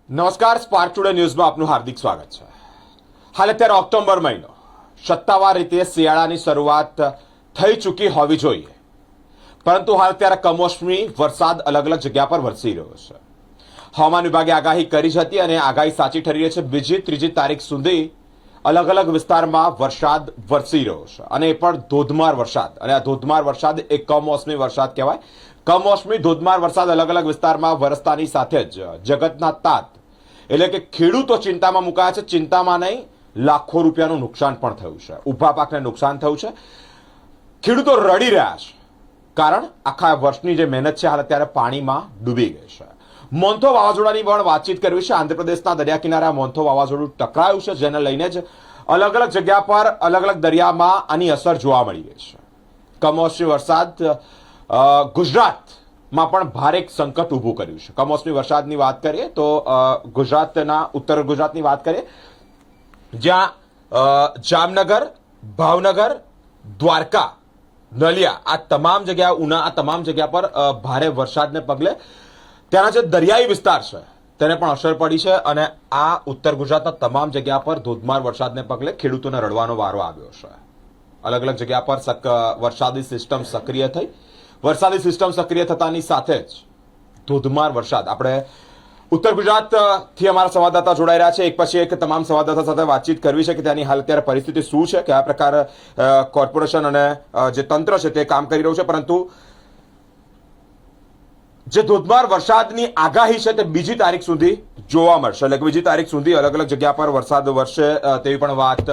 નમસ્કાર, spark today ન્યૂઝમાં આપનું હાર્દિક સ્વાગત છે। હાલ અત્યારે ઓક્ટોબર મહિનો, સત્તાવાર રીતે શિયાળાની શરૂઆત થઈ ચૂકી હોવી જોઈએ, પરંતુ હાલ અત્યારે કમોસમી વરસાદ અલગ અલગ જગ્યા પર વરસી રહ્યો છે। હવામાન વિભાગે આગાહી કરી જ હતી અને આગાહી સાચી ઠરી રહી છે। બીજી ત્રીજી તારીખ સુધી અલગ અલગ વિસ્તારમાં વરસાદ વરસી રહ્યો છે અને એ પણ ધોધમાર વરસાદ। અને આ ધોધમાર વરસાદ એ કમોસમી વરસાદ કહેવાય। કમોસમી ધોધમાર વરસાદ અલગ અલગ વિસ્તારમાં વરસતાની સાથે જ જગતના તાત એટલે કે ખેડૂતો ચિંતામાં મુકાયા છે। ચિંતામાં નહીં, લાખો રૂપિયાનું નુકસાન પણ થયું છે, ઊભા પાકને નુકસાન થયું છે, ખેડૂતો રડી રહ્યા છે, કારણ આખા વર્ષની જે મહેનત છે હાલ અત્યારે પાણીમાં ડૂબી ગઈ છે। મોન્થો વાવાઝોડાની પણ વાતચીત કરવી છે। આંધ્રપ્રદેશના દરિયા કિનારે મોન્થો વાવાઝોડું ટકરાયું છે, જેને લઈને જ અલગ અલગ જગ્યા પર અલગ અલગ દરિયામાં આની અસર જોવા મળી રહી છે। કમોસમી વરસાદ ગુજરાતમાં પણ ભારે એક સંકટ ઊભું કર્યું છે। કમોસમી વરસાદની વાત કરીએ તો ગુજરાતના ઉત્તર ગુજરાતની વાત કરીએ, જ્યાં જામનગર, ભાવનગર, દ્વારકા, નલિયા આ તમામ જગ્યા, ઉના આ તમામ જગ્યા પર ભારે વરસાદને પગલે ત્યાંના જે દરિયાઈ વિસ્તાર છે તેને પણ અસર પડી છે અને આ ઉત્તર ગુજરાતના તમામ જગ્યા પર ધોધમાર વરસાદને પગલે ખેડૂતોને રડવાનો વારો આવ્યો છે। અલગ અલગ જગ્યા પર વરસાદી સિસ્ટમ સક્રિય થઈ। વરસાદી સિસ્ટમ સક્રિય થતાની સાથે જ ધોધમાર વરસાદ। આપણે ઉત્તર ગુજરાતથી અમારા સંવાદદાતા જોડાઈ રહ્યા છે, એક પછી એક તમામ સંવાદદાતા સાથે વાતચીત કરવી છે કે ત્યાંની હાલ અત્યારે પરિસ્થિતિ શું છે, કયા પ્રકાર કોર્પોરેશન અને જે તંત્ર છે તે કામ કરી રહ્યું છે। પરંતુ જે ધોધમાર વરસાદની આગાહી છે તે બીજી તારીખ સુધી જોવા મળશે, એટલે કે બીજી તારીખ સુધી અલગ અલગ જગ્યા પર વરસાદ વરસે તેવી પણ વાત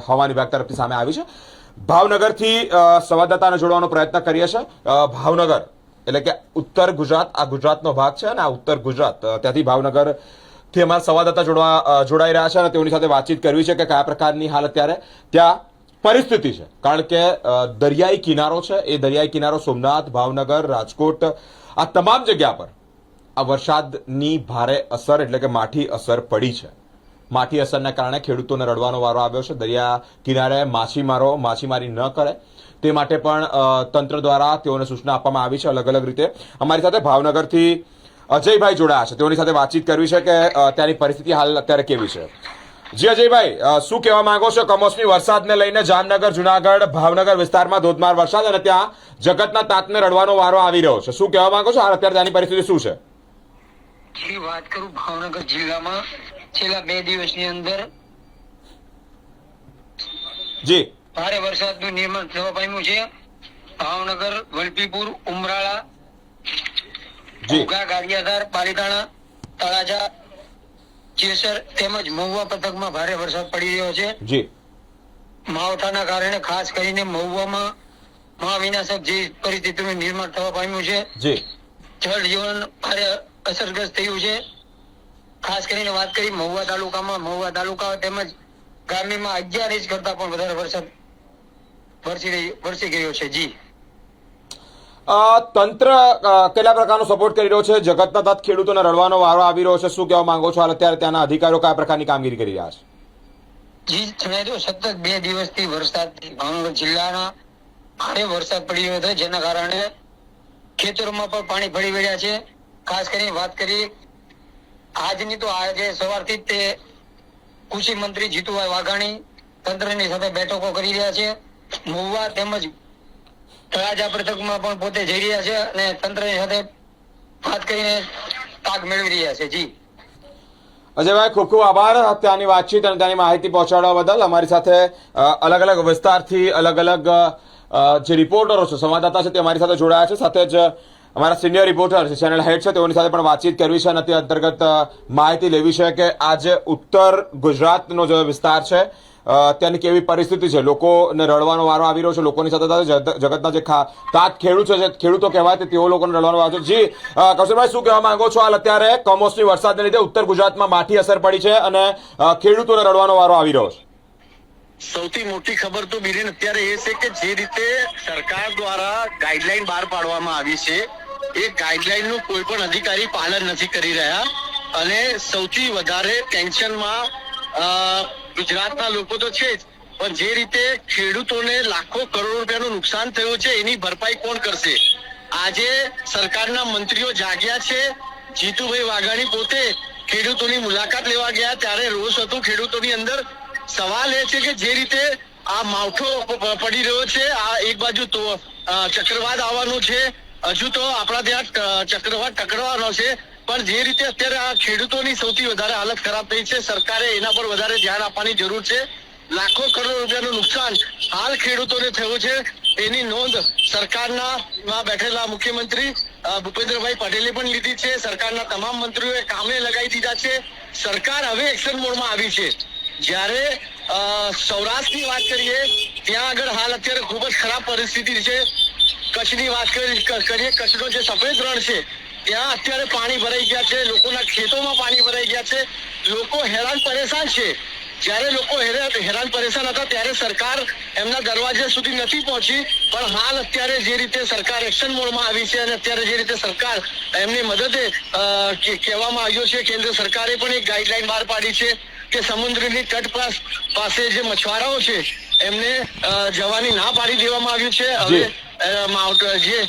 હવામાન વિભાગ તરફથી સામે આવી છે। ભાવનગરથી સંવાદદાતાને જોડવાનો પ્રયત્ન કરીએ છીએ। ભાવનગર એટલે કે ઉત્તર ગુજરાત, આ ગુજરાતનો ભાગ છે અને આ ઉત્તર ગુજરાત, ત્યાંથી ભાવનગરથી અમારા સંવાદદાતા જોડાઈ રહ્યા છે અને તેઓની સાથે વાતચીત કરવી છે કે કયા પ્રકારની હાલ અત્યારે ત્યાં પરિસ્થિતિ છે, કારણ કે દરિયાઈ કિનારો છે, એ દરિયાઈ કિનારો સોમનાથ, ભાવનગર, રાજકોટ આ તમામ જગ્યા પર આ વરસાદની ભારે અસર એટલે કે માઠી અસર પડી છે। માઠી અસરને કારણે ખેડૂતોને રડવાનો વારો આવ્યો છે। દરિયા કિનારે માછીમારો માછીમારી ન કરે તે માટે પણ તંત્ર દ્વારા તેઓને સૂચના આપવામાં આવી છે અલગ અલગ રીતે। અમારી સાથે ભાવનગરથી અજયભાઈ જોડાયા છે, તેઓની સાથે વાતચીત કરવી છે કે ત્યાંની પરિસ્થિતિ હાલ અત્યારે કેવી છે। જી અજયભાઈ, શું કહેવા માંગો છો કમોસમી વરસાદને લઈને? જામનગર, જુનાગઢ, ભાવનગર વિસ્તારમાં ધોધમાર વરસાદ અને ત્યાં જગતના તાતને રડવાનો વારો આવી રહ્યો છે, શું કહેવા માંગો છો? હાલ અત્યારે ત્યાંની પરિસ્થિતિ શું છે? વાત કરું ભાવનગર જિલ્લામાં છેલ્લા 2 દિવસની અંદર જી ભારે વરસાદનું નિર્માણ થવા પામ્યું છે। ભાવનગર, વલભીપુર, ઉમરાળા, ઘોઘા, ગારિયાધાર, પાલીતાણા, તળાજા, જેસર તેમજ મહુવા પંથકમાં ભારે વરસાદ પડી રહ્યો છે। જી માવઠાના કારણે ખાસ કરીને મહુવામાં મહાવિનાશક જે પરિસ્થિતિનું નિર્માણ થવા પામ્યું છે। જી જળ જીવન ભારે અસરગ્રસ્ત થયું છે। ખાસ કરીને વાત કરી મહુવા તાલુકામાં, મહુવા તાલુકા તેમજ ગ્રામ્યમાં 11 ઇંચ કરતા પણ વધારે વરસાદ વરસી ગયો છે। જી તંત્ર કેટલા પ્રકારનો સપોર્ટ કરી રહ્યો છે? જગતના તાત ખેડૂતોને રડવાનો વારો આવી રહ્યો છે, શું કહેવા માંગો છો? હાલ અત્યારે ત્યાંના અધિકારીઓ કયા પ્રકારની કામગીરી કરી રહ્યા છે? જી જણાવી દો, સતત 2 દિવસથી વરસાદ ભાવનગર જિલ્લાના ભારે વરસાદ પડી રહ્યો છે, જેના કારણે ખેતરોમાં પણ પાણી ભળી વળ્યા છે। ખાસ કરીને વાત કરીએ આજની, તો આજે સવારથી જ તે કૃષિ મંત્રી જીતુભાઈ વાઘાણી તંત્રની સાથે બેઠકો કરી રહ્યા છે। મહુવા તેમજ તળાજા પંથકમાં પણ પોતે જઈ રહ્યા છે અને તંત્રની સાથે વાત કરીને તાગ મેળવી રહ્યા છે। જી અજયભાઈ, ખૂબ ખૂબ આભાર ત્યાંની વાતચીત અને ત્યાંની માહિતી પહોંચાડવા બદલ। અમારી સાથે અલગ અલગ વિસ્તારથી અલગ અલગ જે રિપોર્ટરો છે, સંવાદદાતા છે, તે અમારી સાથે જોડાયા છે, સાથે જ અમારા સિનિયર રિપોર્ટર છે, ચેનલ હેડ છે, તેઓની સાથે પણ વાતચીત કરવી છે અને તે અંતર્ગત માહિતી લેવી છે કે આજે ઉત્તર ગુજરાતનો જે વિસ્તાર છે ત્યાંની કેવી પરિસ્થિતિ છે, લોકોને રડવાનો વારો આવી રહ્યો છે, લોકોની સાથે જગતના જે તાત ખેડૂતો કહેવાય તેઓ લોકોને રડવાનો વારો છે। જી કૌશલભાઈ, શું કહેવા માંગો છો? હાલ અત્યારે કમોસમી વરસાદને લીધે ઉત્તર ગુજરાતમાં માઠી અસર પડી છે અને ખેડૂતોને રડવાનો વારો આવી રહ્યો છે। સૌથી મોટી ખબર તો બિરેન અત્યારે એ છે કે જે રીતે સરકાર દ્વારા ગાઈડલાઈન બહાર પાડવામાં આવી છે એ ગાઈડલાઈનનું કોઈ પણ અધિકારી પાલન નથી કરી રહ્યા અને સૌથી વધારે ટેન્શનમાં ગુજરાતના લોકો તો છે જ, પણ જે રીતે ખેડૂતોને લાખો કરોડ રૂપિયાનું નુકસાન થયું છે એની ભરપાઈ કોણ કરશે? આજે સરકારના મંત્રીઓ જાગ્યા છે જીતુભાઈ વાઘાણી પોતે ખેડૂતોની મુલાકાત લેવા ગયા ત્યારે રોષ હતો ખેડૂતોની અંદર. સવાલ એ છે કે જે રીતે આ માવઠો પડી રહ્યો છે, આ એક બાજુ તો ચક્રવાત આવવાનું છે, હજુ તો આપણા ત્યાં ચક્રવાત ટકરાવાનો છે, પણ જે રીતે અત્યારે આ ખેડૂતોની સૌથી વધારે હાલત ખરાબ થઈ છે, સરકારે એના પર વધારે ધ્યાન આપવાની જરૂર છે. લાખો કરોડ રૂપિયાનું નુકસાન હાલ ખેડૂતોને થયું છે, એની નોંધ સરકારના બેઠેલા મુખ્યમંત્રી ભૂપેન્દ્રભાઈ પટેલે પણ લીધી છે. સરકારના તમામ મંત્રીઓએ કામે લગાવી દીધા છે. સરકાર હવે એક્શન મોડમાં આવી છે. જ્યારે સૌરાષ્ટ્રની વાત કરીએ ત્યાં આગળ હાલ અત્યારે ખૂબ જ ખરાબ પરિસ્થિતિ છે. કચ્છની વાત કરીએ, કચ્છનો જે સફેદ રણ છે ત્યાં અત્યારે પાણી ભરાઈ ગયા છે, લોકોના ખેતોમાં પાણી ભરાઈ ગયા છે, લોકો હેરાન પરેશાન છે. જ્યારે લોકો હેરાન પરેશાન હતા ત્યારે સરકાર એમના દરવાજે સુધી નથી પહોંચી, પણ હાલ અત્યારે જે રીતે સરકાર એક્શન મોડમાં આવી છે અને અત્યારે જે રીતે સરકાર એમની મદદે કહેવામાં આવ્યું છે, કેન્દ્ર સરકારે પણ એક ગાઈડલાઈન બહાર પાડી છે કે સમુદ્રની તટ પાસે જે મછવારાઓ છે એમને જવાની ના પાડી દેવામાં આવ્યું છે. હવે જે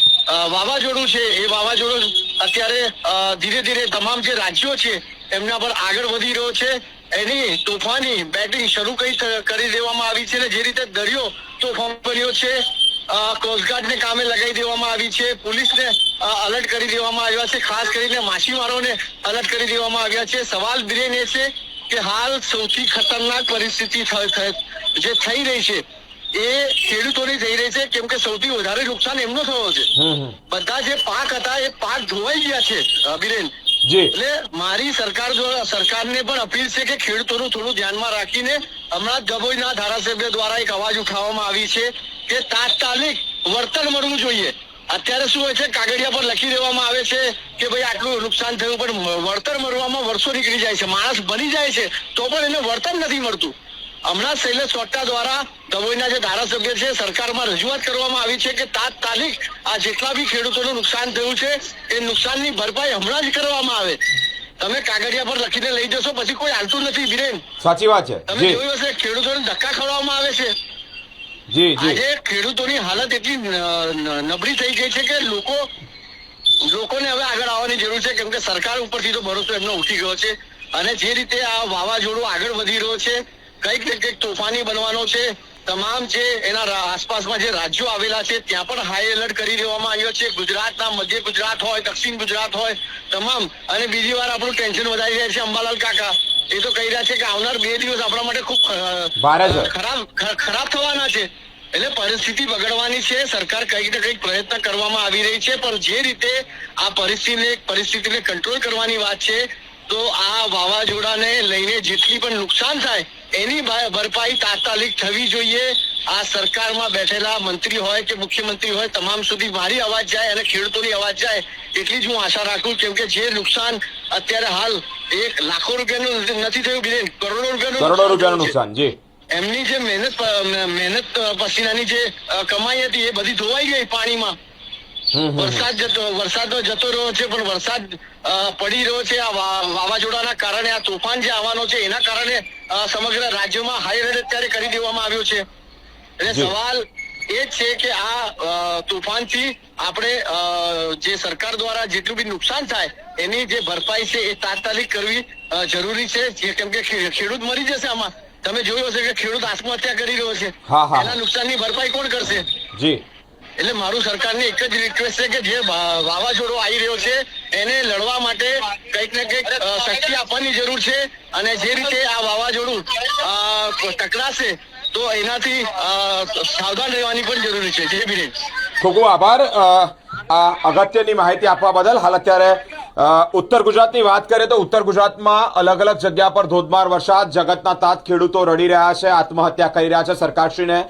વાવાઝોડું છે એ વાવાઝોડું અત્યારે ધીરે ધીરે તમામ જે રાજ્યો છે એમના પર આગળ વધી રહ્યો છે. એની તોફાની બેટિંગ શરૂ કરી દેવામાં આવી છે. જે રીતે દરિયો તોફાન કર્યો છે, કોસ્ટગાર્ડને કામે લગાવી દેવામાં આવી છે, પોલીસને અલર્ટ કરી દેવામાં આવ્યા છે, ખાસ કરીને માછીમારોને અલર્ટ કરી દેવામાં આવ્યા છે. સવાલ બ્રેન એ છે કે હાલ સૌથી ખતરનાક પરિસ્થિતિ જે થઈ રહી છે એ ખેડૂતોની થઈ રહી છે, કેમ કે સૌથી વધારે નુકસાન એમનો થયો છે. બધા જે પાક હતા એ પાક ધોવાઈ ગયા છે બિરેન. એટલે મારી સરકારને પણ અપીલ છે કે ખેડૂતોનું થોડું ધ્યાનમાં રાખીને હમણાં ડભોઈના ધારાસભ્ય દ્વારા એક અવાજ ઉઠાવવામાં આવી છે કે તાત્કાલિક વળતર મળવું જોઈએ. અત્યારે શું હોય છે, કાગળિયા પર લખી દેવામાં આવે છે કે ભાઈ આટલું નુકસાન થયું, પણ વળતર મળવામાં વર્ષો નીકળી જાય છે, માણસ બની જાય છે તો પણ એને વળતર નથી મળતું. હમણાં શૈલેષ સોટા દ્વારા ડભોઈના જે ધારાસભ્ય છે સરકારમાં રજૂઆત કરવામાં આવી છે કે તાત્કાલિક આ જેટલા બી ખેડૂતોનું નુકસાન થયું છે એ નુકસાનની ભરપાઈ હમણાં જ કરવામાં આવે. તમે કાગળિયા પર લખીને લઈ જશો પછી કોઈ હાલતું નથી બિરેન. સાચી વાત છે. તમે જોયું હશે ખેડૂતોને ધક્કા ખવડાવવામાં આવે છે. આજે ખેડૂતોની હાલત એટલી નબળી થઈ ગઈ છે કે લોકોને હવે આગળ આવવાની જરૂર છે, કેમ કે સરકાર ઉપરથી તો ભરોસો એમનો ઉઠી ગયો છે. અને જે રીતે આ વાવાઝોડું આગળ વધી રહ્યો છે, કંઈક ને કંઈક તોફાની બનવાનો છે. તમામ જે એના આસપાસમાં જે રાજ્યો આવેલા છે ત્યાં પણ હાઈ એલર્ટ કરી દેવામાં આવ્યો છે. ગુજરાતના મધ્ય ગુજરાત હોય, દક્ષિણ ગુજરાત હોય, તમામ. અને બીજી વાર આપણું ટેન્શન વધારી રહ્યા છે અંબાલાલ કાકા. એ તો કહી રહ્યા છે કે આવનાર 2 દિવસ આપણા માટે ખૂબ ખરાબ થવાના છે. એટલે પરિસ્થિતિ બગડવાની છે. સરકાર કંઈક ને કંઈક પ્રયત્ન કરવામાં આવી રહી છે, પણ જે રીતે આ પરિસ્થિતિને કંટ્રોલ કરવાની વાત છે, તો આ વાવાઝોડાને લઈને જેટલી પણ નુકસાન થાય એની ભરપાઈ તાત્કાલિક થવી જોઈએ. આ સરકારમાં બેઠેલા મંત્રી હોય કે મુખ્યમંત્રી હોય, તમામ સુધી મારી અવાજ જાય અને ખેડૂતોની અવાજ જાય એટલી જ હું આશા રાખું, કેમ કે જે નુકસાન અત્યારે હાલ એક લાખો રૂપિયાનું નથી થયું બિરેન, કરોડો રૂપિયાનું નુકસાન. એમની જે મહેનત પસીનાની જે કમાઈ હતી એ બધી ધોવાઈ ગઈ પાણીમાં. વરસાદ જતો રહ્યો છે, પણ વરસાદ પડી રહ્યો છે આ વાવાઝોડાના કારણે. આ તોફાન જે આવવાનો છે એના કારણે સમગ્ર રાજ્યોમાં હાઈ એલર્ટ અત્યારે કરી દેવામાં આવ્યો છે. એટલે સવાલ એ જ છે કે આ તોફાનથી આપણે જે સરકાર દ્વારા જેટલું બી નુકસાન થાય એની જે ભરપાઈ છે એ તાત્કાલિક કરવી જરૂરી છે, કેમ કે ખેડૂત મરી જશે આમાં. તમે જોયું હશે કે ખેડૂત આત્મહત્યા કરી રહ્યો છે, એના નુકસાનની ભરપાઈ કોણ કરશે? એટલે મારું સરકારને એક જ રિક્વેસ્ટ છે કે જે વાવાઝોડો આવી રહ્યો છે એને લડવા માટે કંઈક ને કંઈક શક્તિ આપવાની જરૂર છે. અને જે રીતે આ વાવાઝોડું ટકરાશે તો એનાથી સાવધાન રહેવાની પણ જરૂરી છે. જય બિરેન. ખૂબ ખૂબ આભાર આ અગત્યની માહિતી આપવા બદલ. હાલ અત્યારે ઉત્તર ગુજરાતની વાત કરીએ તો ઉત્તર ગુજરાતમાં અલગ અલગ જગ્યા પર ધોધમાર વરસાદ, જગતના તાત ખેડૂતો રડી રહ્યા છે, આત્મહત્યા કરી રહ્યા છે. સરકારશ્રીને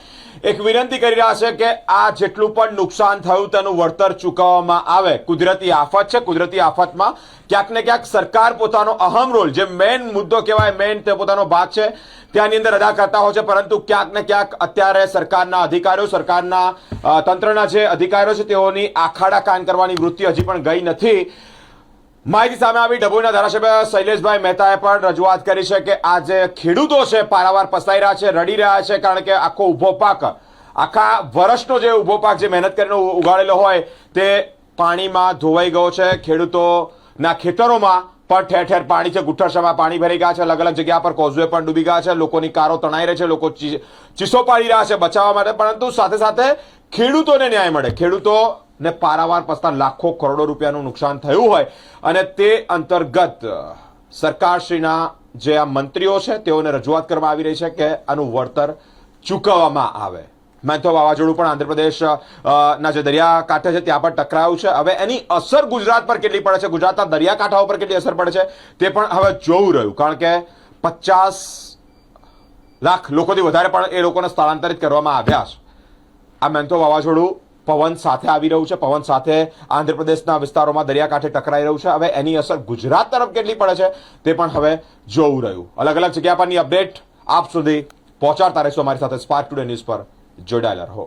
એક વિનંતી કરી રહ્યા છે કે આ જેટલું પણ નુકસાન થયું તેનું વળતર ચૂકવવામાં આવે. કુદરતી આફત છે, કુદરતી આફતમાં ક્યાંક ને ક્યાંક સરકાર પોતાનો અહમ રોલ, જે મેઇન મુદ્દો કહેવાય, મેઇન તે પોતાનો ભાગ છે ત્યાંની અંદર અદા કરતા હોય છે, પરંતુ ક્યાંક ને ક્યાંક અત્યારે સરકારના અધિકારીઓ, સરકારના તંત્રના જે અધિકારીઓ છે તેઓની આખાડા કાન કરવાની વૃત્તિ હજી પણ ગઈ નથી. માહિતી સામે આવી. ડભોઈના ધારાસભ્ય શૈલેષભાઈ મહેતાએ પણ રજૂઆત કરી છે કે આ જે ખેડૂતો છે પારાવાર ફસાઈ રહ્યા છે, રડી રહ્યા છે, કારણ કે આખો ઉભો પાક, આખા વર્ષનો જે ઉભો પાક જે મહેનત કરીને ઉગાડેલો હોય તે પાણીમાં ધોવાઈ ગયો છે. ખેડૂતો ના ખેતરોમાં પણ ઠેર ઠેર પાણી છે, ગુઠ્ઠાસામાં પાણી ભરાઈ ગયા છે, અલગ અલગ જગ્યા પર કોઝવે પણ ડૂબી ગયા છે, લોકોની કારો તણાઈ રહી છે, લોકો ચીસો પાડી રહ્યા છે બચાવવા માટે, પરંતુ સાથે સાથે ખેડૂતોને ન્યાય મળે. ખેડૂતોને પારાવાર પસતા લાખો કરોડો રૂપિયાનું નુકસાન થયું હોય અને તે અંતર્ગત સરકારશ્રીના જે આ મંત્રીઓ છે તેઓને રજૂઆત કરવામાં આવી રહી છે કે આનું વળતર ચૂકવવામાં આવે. મેન્થો વાવાઝોડું પણ આંધ્રપ્રદેશ ના જે દરિયાકાંઠે છે ત્યાં પણ ટકરાયું છે. હવે એની અસર ગુજરાત પર કેટલી પડે છે, ગુજરાતના દરિયાકાંઠાઓ પર કેટલી અસર પડે છે તે પણ હવે જોવું રહ્યું, કારણ કે 50 લાખ લોકોથી વધારે પણ એ લોકોને સ્થળાંતરિત કરવામાં આવ્યા છે. આ મેન્થો વાવાઝોડું પવન સાથે આવી રહ્યું છે, પવન સાથે આંધ્રપ્રદેશના વિસ્તારોમાં દરિયાકાંઠે ટકરાઈ રહ્યું છે. હવે એની અસર ગુજરાત તરફ કેટલી પડે છે તે પણ હવે જોવું રહ્યું. અલગ અલગ જગ્યા પરની અપડેટ આપ સુધી પહોંચાડતા રહીશું અમારી સાથે સ્પાર્ક ટુડે ન્યૂઝ પર જોડાયેલા રહો.